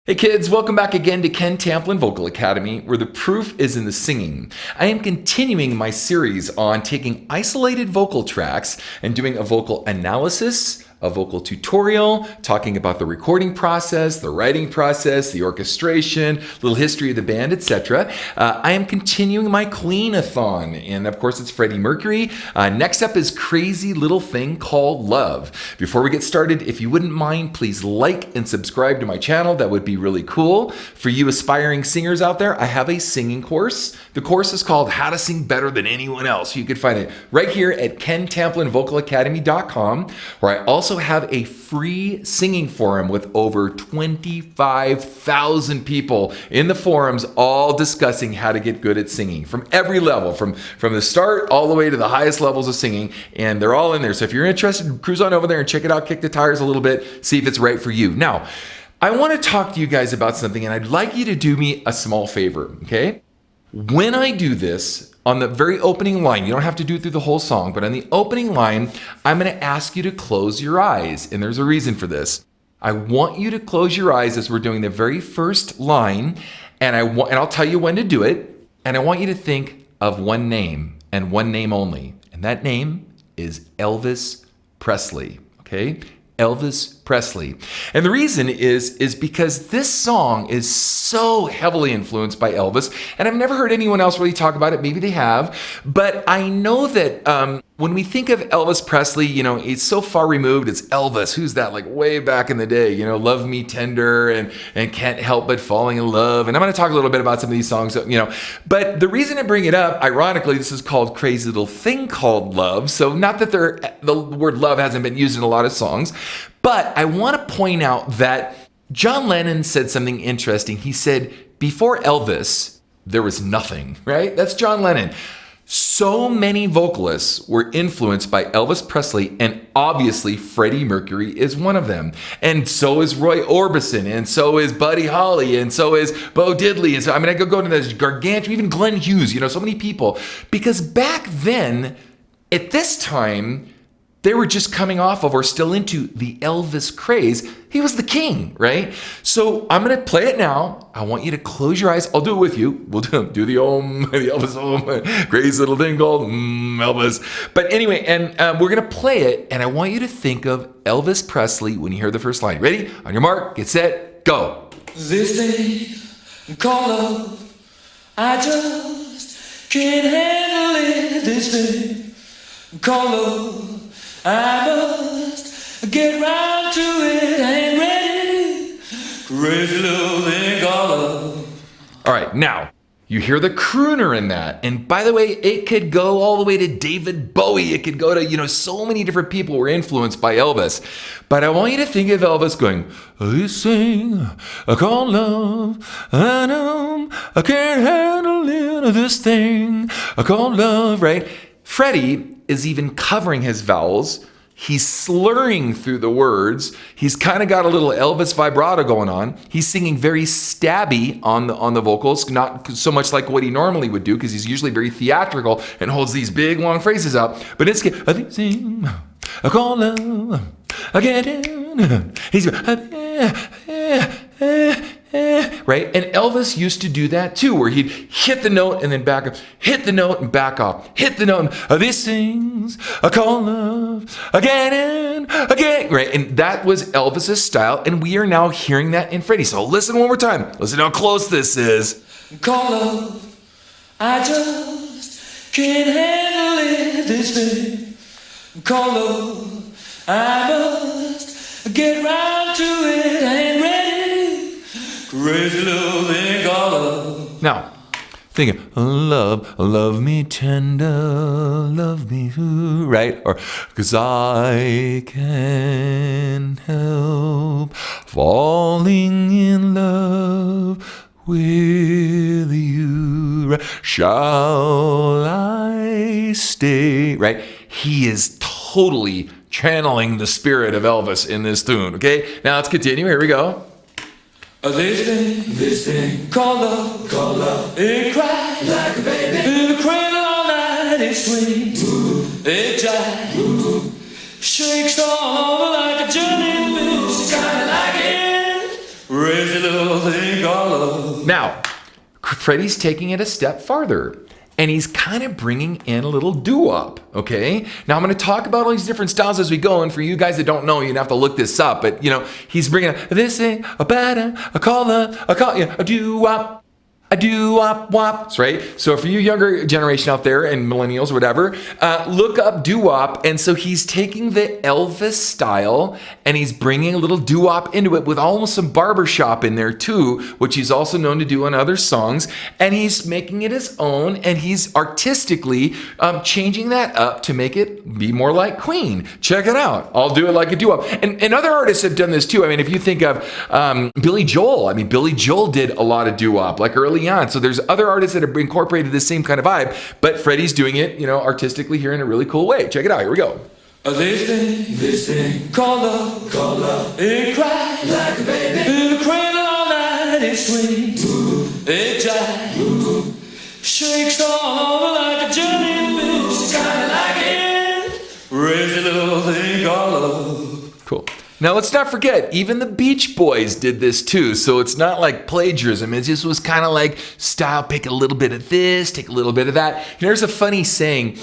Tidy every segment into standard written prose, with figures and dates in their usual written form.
Hey kids, welcome back again to Ken Tamplin Vocal Academy, where the proof is in the singing. I am continuing my series on taking isolated vocal tracks and doing a vocal analysis, a vocal tutorial, talking about the recording process, the writing process, the orchestration, little history of the band, etc. I am continuing my clean-a-thon, and of course it's Freddie Mercury. Next up is Crazy Little Thing Called Love. Before we get started, if you wouldn't mind, please like and subscribe to my channel. That would be really cool. For you aspiring singers out there, I have a singing course. The course is called How to Sing Better Than Anyone Else. You can find it right here at kentamplinvocalacademy.com, where I also have a free singing forum with over 25,000 people in the forums, all discussing how to get good at singing from every level, from the start all the way to the highest levels of singing, and they're all in there. So if you're interested, cruise on over there and check it out, kick the tires a little bit, see if it's right for you. Now, I want to talk to you guys about something, and I'd like you to do me a small favor, okay? When I do this, on the very opening line, you don't have to do it through the whole song, but on the opening line, I'm going to ask you to close your eyes, and there's a reason for this. I want you to close your eyes as we're doing the very first line, and I'll tell you when to do it, and I want you to think of one name, and one name only, and that name is Elvis Presley, okay? Elvis Presley. And the reason is because this song is so heavily influenced by Elvis, and I've never heard anyone else really talk about it. Maybe they have, but I know that when we think of Elvis Presley, you know, it's so far removed. It's Elvis. Who's that? Like way back in the day, you know, Love Me Tender and Can't Help But Falling in Love. And I'm going to talk a little bit about some of these songs, you know, but the reason I bring it up, ironically, this is called Crazy Little Thing Called Love. So not that the word love hasn't been used in a lot of songs, but I want to point out that John Lennon said something interesting. He said, before Elvis, there was nothing, right? That's John Lennon. So many vocalists were influenced by Elvis Presley, and obviously Freddie Mercury is one of them. And so is Roy Orbison, and so is Buddy Holly, and so is Bo Diddley. And so, I mean, I could go into this gargantuan, even Glenn Hughes, you know, so many people. Because back then, at this time, they were just coming off of or still into the Elvis craze. He was the king, right? So I'm going to play it now. I want you to close your eyes. I'll do it with you. We'll do the the Elvis crazy little thing called Elvis. But anyway, and we're going to play it, and I want you to think of Elvis Presley when you hear the first line. Ready? On your mark, get set, go. This thing called love, I just can't handle it. This thing called love, I must get round to it. I ain't ready. Crazy little thing called love. All right, now you hear the crooner in that. And by the way, it could go all the way to David Bowie. It could go to, you know, so many different people were influenced by Elvis. But I want you to think of Elvis going, this thing called love, I know I can't handle it, this thing called love, right? Freddie is even covering his vowels. He's slurring through the words. He's kind of got a little Elvis vibrato going on. He's singing very stabby on the vocals, not so much like what he normally would do, because he's usually very theatrical and holds these big long phrases out. But it's sing, I call love, I get in. He's right? And Elvis used to do that too, where he'd hit the note and then back up, hit the note and back off, hit the note, and this things I call love, again, right? And that was Elvis's style, and we are now hearing that in Freddie. So listen one more time. Listen how close this is. Call love, I just can't handle it. This thing call love, I must get round to it. I ain't ready. Crazy little thing called love. Now, think of love me tender, love me who, right? Or, 'cause I can't help falling in love with you, right? Shall I stay, right? He is totally channeling the spirit of Elvis in this tune, okay? Now let's continue, here we go. This thing called love, it cries like a baby in the cradle all night. It swings, it jives, shakes all over like a jellyfish. Kinda like it. Crazy little thing called love. Now, Freddie's taking it a step farther. And he's kind of bringing in a little doo-wop, okay? Now, I'm going to talk about all these different styles as we go. And for you guys that don't know, you'd have to look this up. But, he's bringing this thing, a call, a doo-wop. A doo-wop, right? So for you younger generation out there and millennials, whatever, look up doo-wop. And so he's taking the Elvis style and he's bringing a little doo-wop into it with almost some barbershop in there too, which he's also known to do on other songs. And he's making it his own and he's artistically changing that up to make it be more like Queen. Check it out. I'll do it like a doo-wop. And other artists have done this too. I mean, if you think of Billy Joel, Billy Joel did a lot of doo-wop, like early on. So there's other artists that have incorporated the same kind of vibe, but Freddie's doing it, artistically here in a really cool way. Check it out. Here we go. This thing called love, it cries like a baby, it cradle all night, it swings, it jives, shakes all over like a jellyfish, kinda like it, crazy little thing called love. Cool. Now, let's not forget, even the Beach Boys did this too. So it's not like plagiarism. It just was kind of like style, pick a little bit of this, take a little bit of that. There's a funny saying,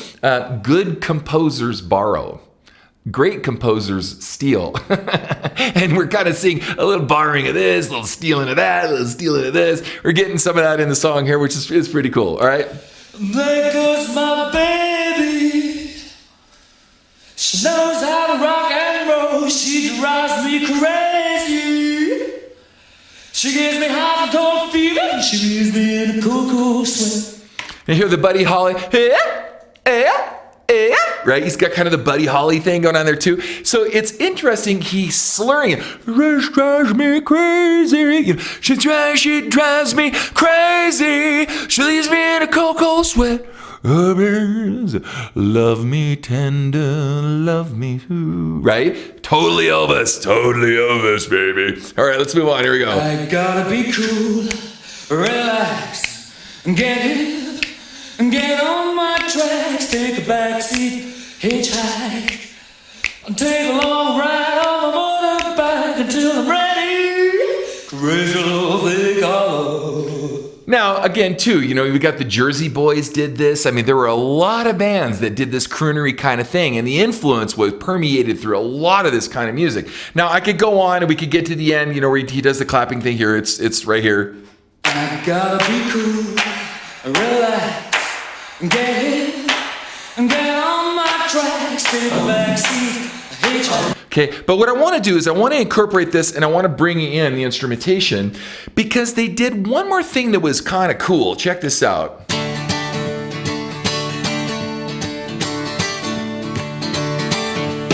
good composers borrow. Great composers steal. And we're kind of seeing a little borrowing of this, a little stealing of that, a little stealing of this. We're getting some of that in the song here, which is pretty cool. All right. There goes my baby. She knows how to rock and roll. She drives me crazy. She gives me hot and cold fever. She leaves me in a cool sweat. And hear the Buddy Holly, right? He's got kind of the Buddy Holly thing going on there too. So it's interesting. He's slurring it. She drives me crazy. She drives me crazy. She leaves me in a cold sweat. Love me tender, love me too. Right? Totally Elvis, baby. All right, let's move on. Here we go. I gotta be cool, relax, and get hip, and get on my tracks. Take a backseat, hitchhike, and take a long ride on my motorbike until I'm ready. Crazy little thing called love. Now, again, too, we got the Jersey Boys did this. There were a lot of bands that did this croonery kind of thing, and the influence was permeated through a lot of this kind of music. Now, I could go on, and we could get to the end, where he does the clapping thing here. It's right here. I gotta be cool, relax, and get hip, and get on my tracks, take a backseat, hitchhike. Okay, but what I want to do is I want to incorporate this and I want to bring in the instrumentation because they did one more thing that was kind of cool. Check this out.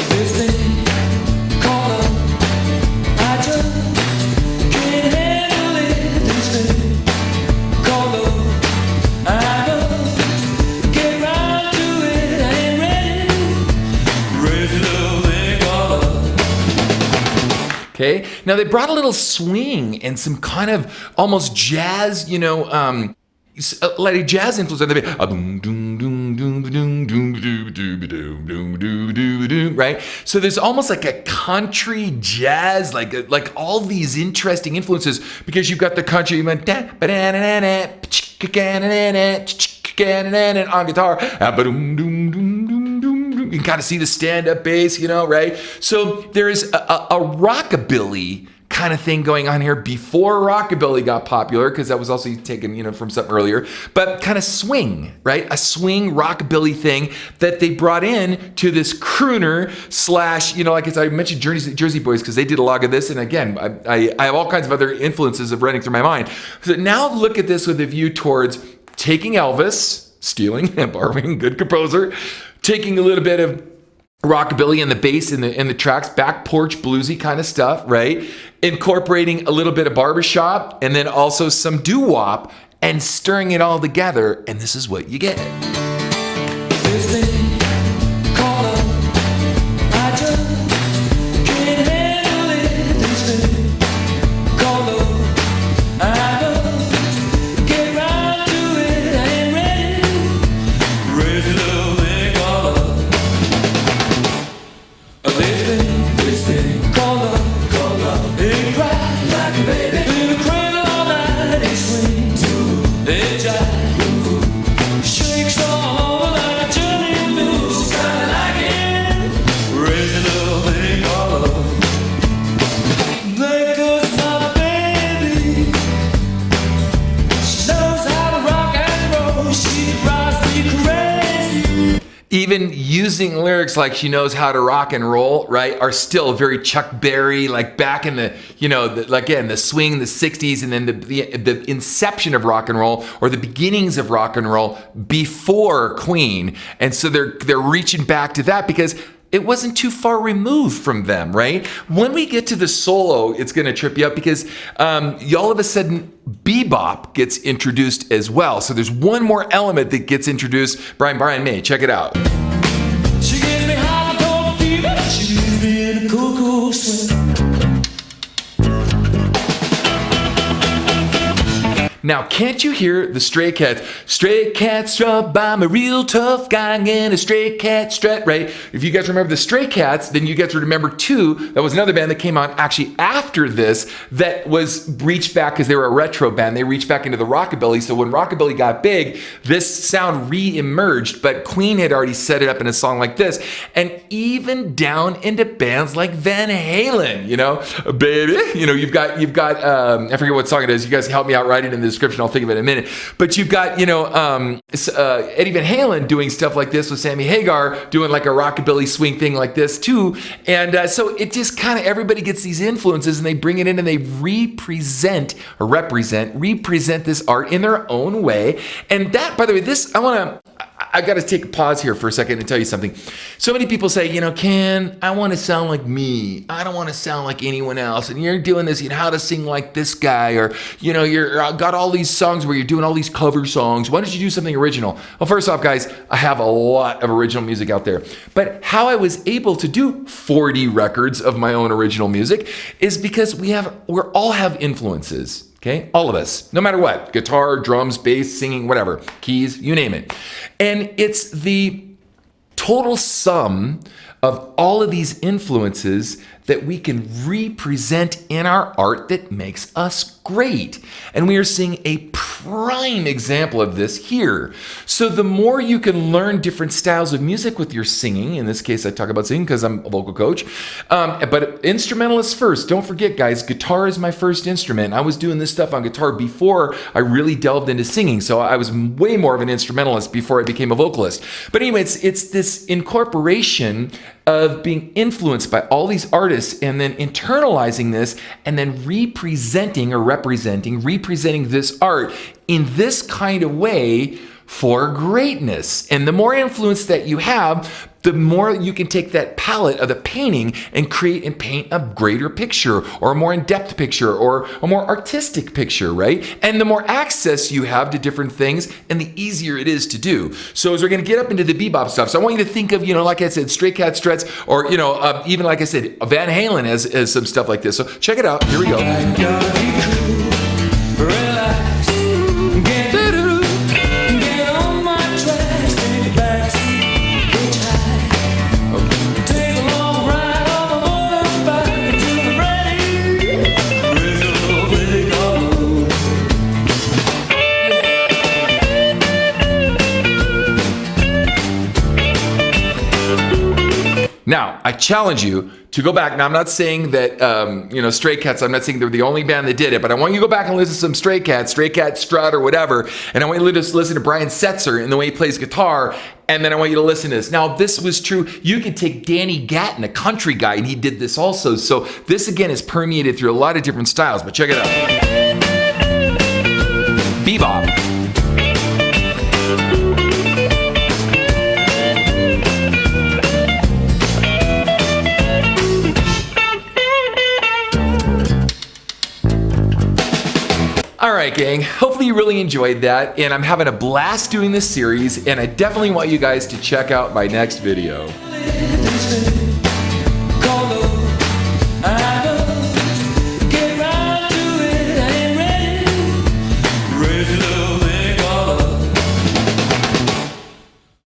This thing called love, I just can't handle it. This thing called love, I must get right to it. I ain't ready. Crazy little thing called love. Okay, now they brought a little swing and some kind of almost jazz, like a jazz influence on the beat, right? So there's almost like a country jazz, like all these interesting influences because you've got the country, you went on guitar, you can kind of see the stand-up bass, right? So there is a rockabilly kind of thing going on here before rockabilly got popular, because that was also taken, from something earlier, but kind of swing, right? A swing rockabilly thing that they brought in to this crooner slash, like as I mentioned, Jersey Boys, because they did a lot of this. And again, I have all kinds of other influences of running through my mind. So now look at this with a view towards taking Elvis, stealing and borrowing, good composer, taking a little bit of rockabilly and the bass in the tracks, back porch bluesy kind of stuff, right? Incorporating a little bit of barbershop and then also some doo-wop and stirring it all together, and this is what you get. This thing called love, I just can't handle it. This thing called love, I must get right to it. I ain't ready. Crazy little thing called love. This thing called love, it cries like a baby in a cradle even using lyrics like she knows how to rock and roll, right, are still very Chuck Berry, like back in the, again, the swing, the 60s, and then the inception of rock and roll, or the beginnings of rock and roll before Queen. And so they're reaching back to that because it wasn't too far removed from them, right? When we get to the solo, it's going to trip you up because all of a sudden bebop gets introduced as well. So there's one more element that gets introduced. Brian May, check it out. She gives me hardcore fever. She leaves me in a cool swing. Now, can't you hear the Stray Cats? Stray Cats struck by a real tough guy and a stray cat strut, right? If you guys remember the Stray Cats, then you guys remember too, that was another band that came on actually after this that was reached back because they were a retro band. They reached back into the rockabilly. So when rockabilly got big, this sound re-emerged, but Queen had already set it up in a song like this. And even down into bands like Van Halen, baby, you've got I forget what song it is. You guys help me out writing in the description. I'll think of it in a minute. But you've got, Eddie Van Halen doing stuff like this with Sammy Hagar, doing like a rockabilly swing thing like this too. And so it just kind of, everybody gets these influences and they bring it in and they represent this art in their own way. And that, by the way, I got to take a pause here for a second and tell you something. So many people say, Ken, I want to sound like me. I don't want to sound like anyone else. And you're doing this, how to sing like this guy, or, you're got all these songs where you're doing all these cover songs. Why don't you do something original? Well, first off, guys, I have a lot of original music out there. But how I was able to do 40 records of my own original music is because we all have influences. Okay, all of us, no matter what, guitar, drums, bass, singing, whatever, keys, you name it. And it's the total sum of all of these influences that we can represent in our art that makes us great. And we are seeing a prime example of this here. So the more you can learn different styles of music with your singing, in this case I talk about singing because I'm a vocal coach, but instrumentalists first. Don't forget, guys, guitar is my first instrument. I was doing this stuff on guitar before I really delved into singing, so I was way more of an instrumentalist before I became a vocalist. But anyway, it's this incorporation of being influenced by all these artists and then internalizing this and then representing this art in this kind of way for greatness. And the more influence that you have, the more you can take that palette of the painting and create and paint a greater picture or a more in-depth picture or a more artistic picture, right? And the more access you have to different things and the easier it is to do. So as we're going to get up into the bebop stuff, so I want you to think of, like I said, Stray Cat Struts, or, even like I said, Van Halen has some stuff like this. So check it out. Here we go. Now, I challenge you to go back. Now, I'm not saying that, Stray Cats, I'm not saying they're the only band that did it, but I want you to go back and listen to some Stray Cat Strut or whatever, and I want you to just listen to Brian Setzer and the way he plays guitar, and then I want you to listen to this. Now, this was true. You can take Danny Gatton, a country guy, and he did this also. So this, again, is permeated through a lot of different styles, but check it out. Bebop. All right, gang, hopefully you really enjoyed that, and I'm having a blast doing this series, and I definitely want you guys to check out my next video.